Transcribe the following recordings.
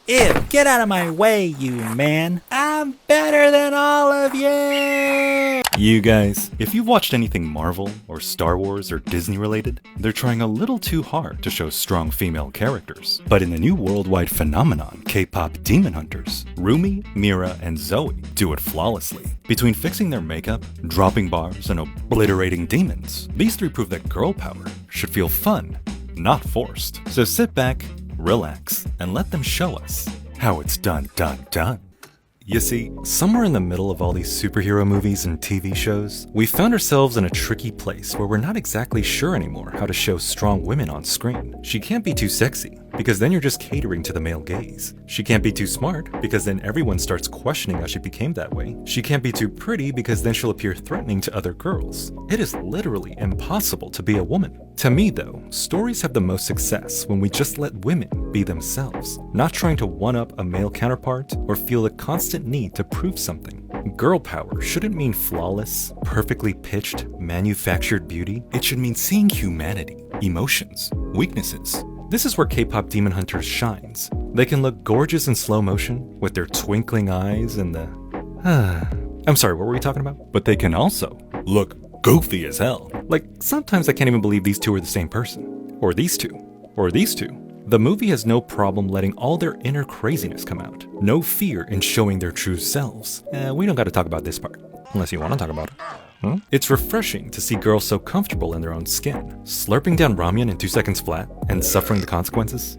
Ew, get out of my way, you man. I'm better than all of you! You guys, if you've watched anything Marvel or Star Wars or Disney related, they're trying a little too hard to show strong female characters. But in the new worldwide phenomenon, K-pop Demon Hunters, Rumi, Mira, and Zoe do it flawlessly. Between fixing their makeup, dropping bars, and obliterating demons, these three prove that girl power should feel fun, not forced. So sit back, relax, and let them show us how it's done. You see, somewhere in the middle of all these superhero movies and TV shows, we found ourselves in a tricky place where we're not exactly sure anymore how to show strong women on screen. She can't be too sexy, because then you're just catering to the male gaze. She can't be too smart, because then everyone starts questioning how she became that way. She can't be too pretty, because then she'll appear threatening to other girls. It is literally impossible to be a woman. To me though, stories have the most success when we just let women be themselves, not trying to one-up a male counterpart or feel the constant need to prove something. Girl power shouldn't mean flawless, perfectly pitched, manufactured beauty. It should mean seeing humanity, emotions, weaknesses. This is where K-pop Demon Hunters shines. They can look gorgeous in slow motion with their twinkling eyes and the... I'm sorry, what were we talking about? But they can also look goofy as hell. Like, sometimes I can't even believe these two are the same person. Or these two. Or these two. The movie has no problem letting all their inner craziness come out. No fear in showing their true selves. We don't gotta talk about this part. Unless you wanna talk about it. It's refreshing to see girls so comfortable in their own skin, slurping down ramen in 2 seconds flat, and suffering the consequences.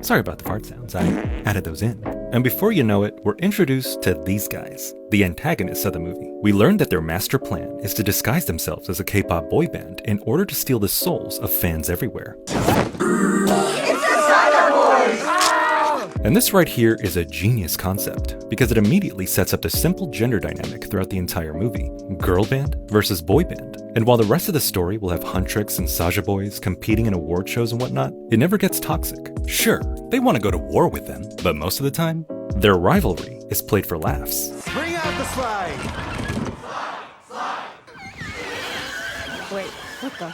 Sorry about the fart sounds, I added those in. And before you know it, we're introduced to these guys, the antagonists of the movie. We learn that their master plan is to disguise themselves as a K-pop boy band in order to steal the souls of fans everywhere. And this right here is a genius concept, because it immediately sets up the simple gender dynamic throughout the entire movie. Girl band versus boy band. And while the rest of the story will have Huntrix and Saja boys competing in award shows and whatnot, it never gets toxic. Sure, they want to go to war with them, but most of the time, their rivalry is played for laughs. Bring out the slide! Wait, what the?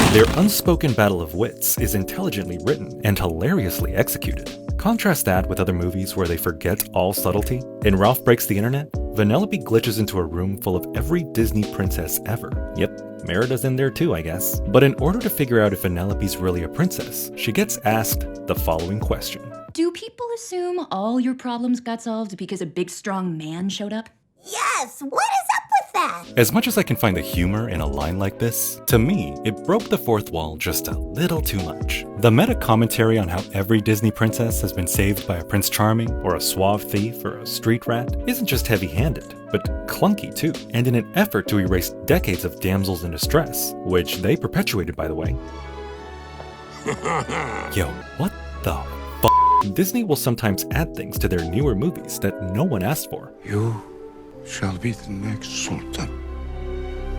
Their unspoken battle of wits is intelligently written and hilariously executed. Contrast that with other movies where they forget all subtlety. In Ralph Breaks the Internet, Vanellope glitches into a room full of every Disney princess ever. Yep, Merida's in there too, I guess. But in order to figure out if Vanellope's really a princess, she gets asked the following question. Do people assume all your problems got solved because a big strong man showed up? Yes, what is up with that? As much as I can find the humor in a line like this, to me, it broke the fourth wall just a little too much. The meta commentary on how every Disney princess has been saved by a Prince Charming, or a suave thief, or a street rat, isn't just heavy-handed, but clunky too, and in an effort to erase decades of damsels in distress, which they perpetuated, by the way. Yo, what the f***? Disney will sometimes add things to their newer movies that no one asked for. You shall be the next Sultan.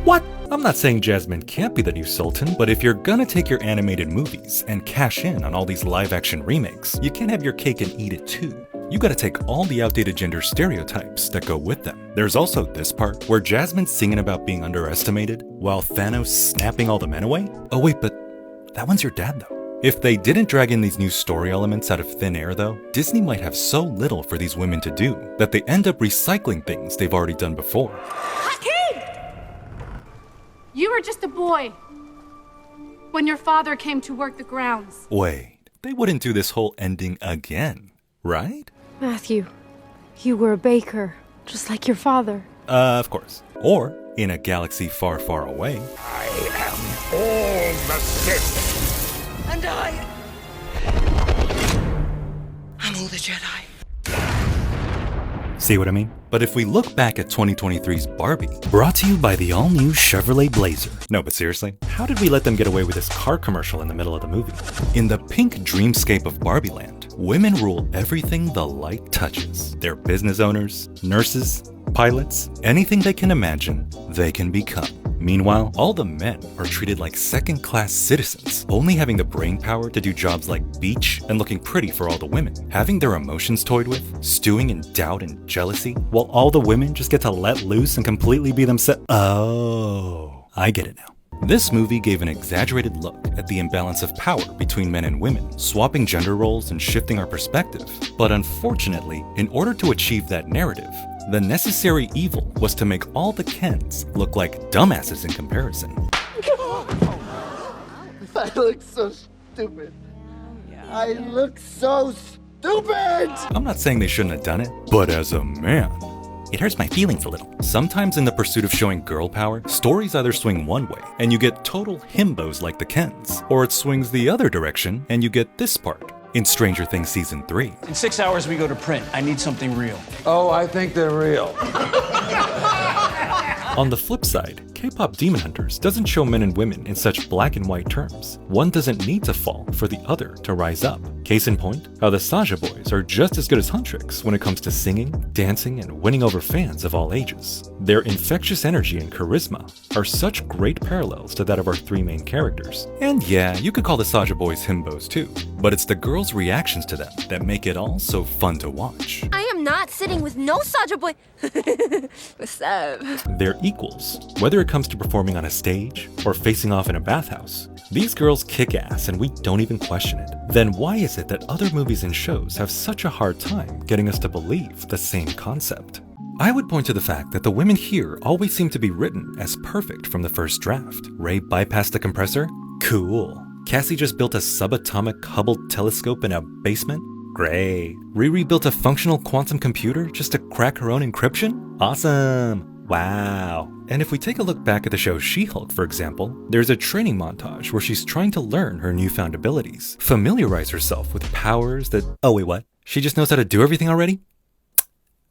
What? I'm not saying Jasmine can't be the new Sultan, but if you're gonna take your animated movies and cash in on all these live-action remakes, you can't have your cake and eat it too. You gotta take all the outdated gender stereotypes that go with them. There's also this part where Jasmine's singing about being underestimated, while Thanos snapping all the men away? Oh wait, but that one's your dad though. If they didn't drag in these new story elements out of thin air though, Disney might have so little for these women to do that they end up recycling things they've already done before. Hakeem! You were just a boy when your father came to work the grounds. Wait, they wouldn't do this whole ending again, right? Matthew, you were a baker, just like your father. Of course. Or, in a galaxy far, far away. I am all the Sith. And I'm all the Jedi. See what I mean? But if we look back at 2023's Barbie, brought to you by the all-new Chevrolet Blazer. No, but seriously, how did we let them get away with this car commercial in the middle of the movie? In the pink dreamscape of Barbie Land, women rule everything the light touches. They're business owners, nurses, pilots, anything they can imagine, they can become. Meanwhile, all the men are treated like second-class citizens, only having the brainpower to do jobs like beach and looking pretty for all the women, having their emotions toyed with, stewing in doubt and jealousy, while all the women just get to let loose and completely be themselves. Oh, I get it now. This movie gave an exaggerated look at the imbalance of power between men and women, swapping gender roles and shifting our perspective. But unfortunately, in order to achieve that narrative, the necessary evil was to make all the Kens look like dumbasses in comparison. I look so stupid. I look so stupid! I'm not saying they shouldn't have done it, but as a man, it hurts my feelings a little. Sometimes in the pursuit of showing girl power, stories either swing one way and you get total himbos like the Kens, or it swings the other direction and you get this part in Stranger Things Season 3. In 6 hours we go to print. I need something real. Oh, I think they're real. On the flip side, K-pop Demon Hunters doesn't show men and women in such black and white terms. One doesn't need to fall for the other to rise up. Case in point, how the Saja boys are just as good as Huntrix when it comes to singing, dancing, and winning over fans of all ages. Their infectious energy and charisma are such great parallels to that of our three main characters. And yeah, you could call the Saja boys himbos too, but it's the girls' reactions to them that make it all so fun to watch. I am not sitting with no Saja boy. What's up? They're equals, whether it comes to performing on a stage or facing off in a bathhouse. These girls kick ass and we don't even question it. Then why is it that other movies and shows have such a hard time getting us to believe the same concept? I would point to the fact that the women here always seem to be written as perfect from the first draft. Ray bypassed the compressor? Cool. Cassie just built a subatomic Hubble telescope in a basement? Great. Riri built a functional quantum computer just to crack her own encryption? Awesome. Wow. And if we take a look back at the show She-Hulk, for example, there's a training montage where she's trying to learn her newfound abilities, familiarize herself with powers that— oh wait, what? She just knows how to do everything already?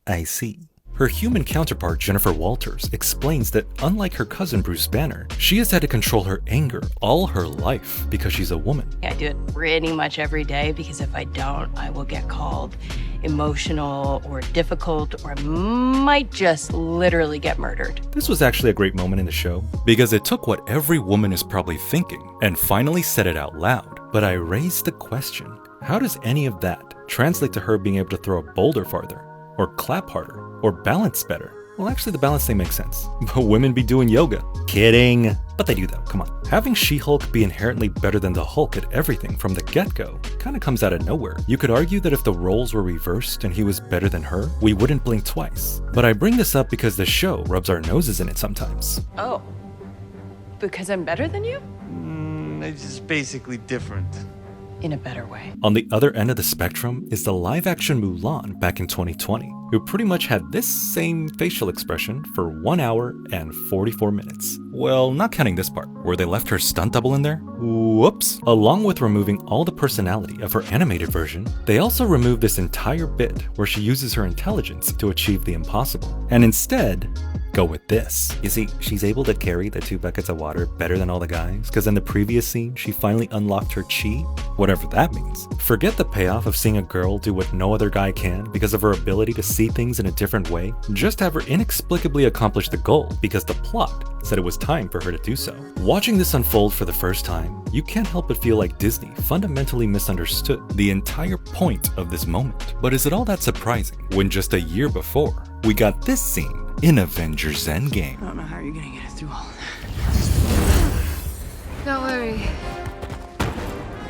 I see. Her human counterpart, Jennifer Walters, explains that unlike her cousin Bruce Banner, she has had to control her anger all her life because she's a woman. I do it pretty much every day because if I don't, I will get called emotional or difficult or might just literally get murdered. This was actually a great moment in the show because it took what every woman is probably thinking and finally said it out loud. But I raised the question, how does any of that translate to her being able to throw a boulder farther, or clap harder, or balance better? Well, actually the balance thing makes sense, but women be doing yoga. Kidding. But they do though, come on. Having She-Hulk be inherently better than the Hulk at everything from the get-go kinda comes out of nowhere. You could argue that if the roles were reversed and he was better than her, we wouldn't blink twice. But I bring this up because the show rubs our noses in it sometimes. Oh, because I'm better than you? It's just basically different. In a better way. On the other end of the spectrum is the live-action Mulan back in 2020, who pretty much had this same facial expression for 1 hour and 44 minutes. Well, not counting this part, where they left her stunt double in there. Whoops. Along with removing all the personality of her animated version, they also removed this entire bit where she uses her intelligence to achieve the impossible. And instead, go with this. You see, she's able to carry the 2 buckets of water better than all the guys, because in the previous scene, she finally unlocked her chi, whatever that means. Forget the payoff of seeing a girl do what no other guy can because of her ability to see things in a different way. Just have her inexplicably accomplish the goal because the plot said it was time for her to do so. Watching this unfold for the first time, you can't help but feel like Disney fundamentally misunderstood the entire point of this moment. But is it all that surprising when just a year before, we got this scene in Avengers Endgame? I don't know how you're gonna get it through all of that. Don't worry.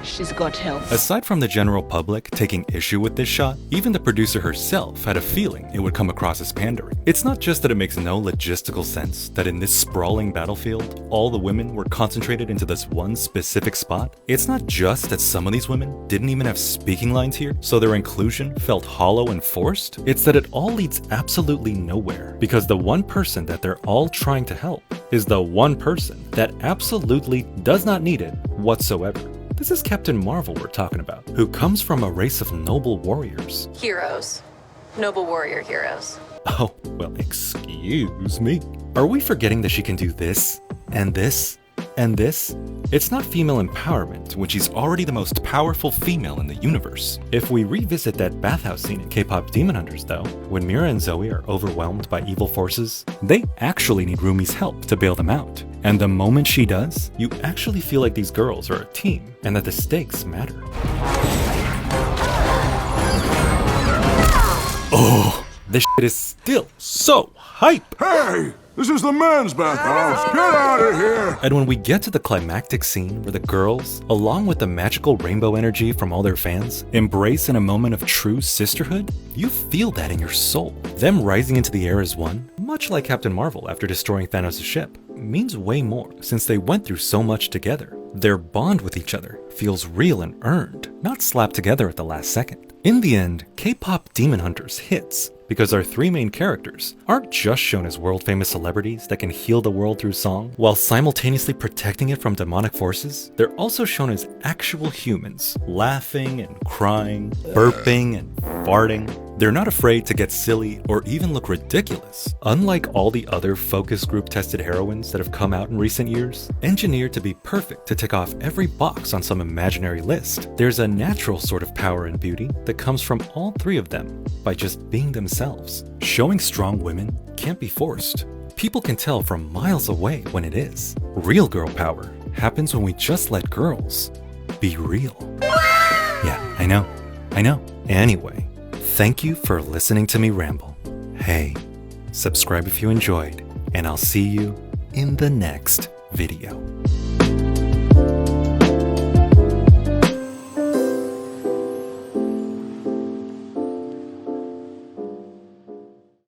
She's got help. Aside from the general public taking issue with this shot, even the producer herself had a feeling it would come across as pandering. It's not just that it makes no logistical sense that in this sprawling battlefield, all the women were concentrated into this one specific spot. It's not just that some of these women didn't even have speaking lines here, so their inclusion felt hollow and forced. It's that it all leads absolutely nowhere, because the one person that they're all trying to help is the one person that absolutely does not need it whatsoever. This is Captain Marvel we're talking about, who comes from a race of noble warriors. Heroes. Noble warrior heroes. Oh, well, excuse me. Are we forgetting that she can do this, and this, and this? It's not female empowerment when she's already the most powerful female in the universe. If we revisit that bathhouse scene in K-pop Demon Hunters though, when Mira and Zoe are overwhelmed by evil forces, they actually need Rumi's help to bail them out. And the moment she does, you actually feel like these girls are a team and that the stakes matter. Oh, this shit is still so hype! Hey! This is the men's bathhouse. Get out of here! And when we get to the climactic scene where the girls, along with the magical rainbow energy from all their fans, embrace in a moment of true sisterhood, you feel that in your soul. Them rising into the air as one, much like Captain Marvel after destroying Thanos' ship, means way more since they went through so much together. Their bond with each other feels real and earned, not slapped together at the last second. In the end, K-pop Demon Hunters hits because our three main characters aren't just shown as world-famous celebrities that can heal the world through song, while simultaneously protecting it from demonic forces. They're also shown as actual humans, laughing and crying, burping and farting. They're not afraid to get silly or even look ridiculous. Unlike all the other focus group tested heroines that have come out in recent years, engineered to be perfect to tick off every box on some imaginary list, there's a natural sort of power and beauty that comes from all three of them by just being themselves. Showing strong women can't be forced. People can tell from miles away when it is. Real girl power happens when we just let girls be real. Yeah, I know. Anyway, thank you for listening to me ramble. Hey, subscribe if you enjoyed, and I'll see you in the next video.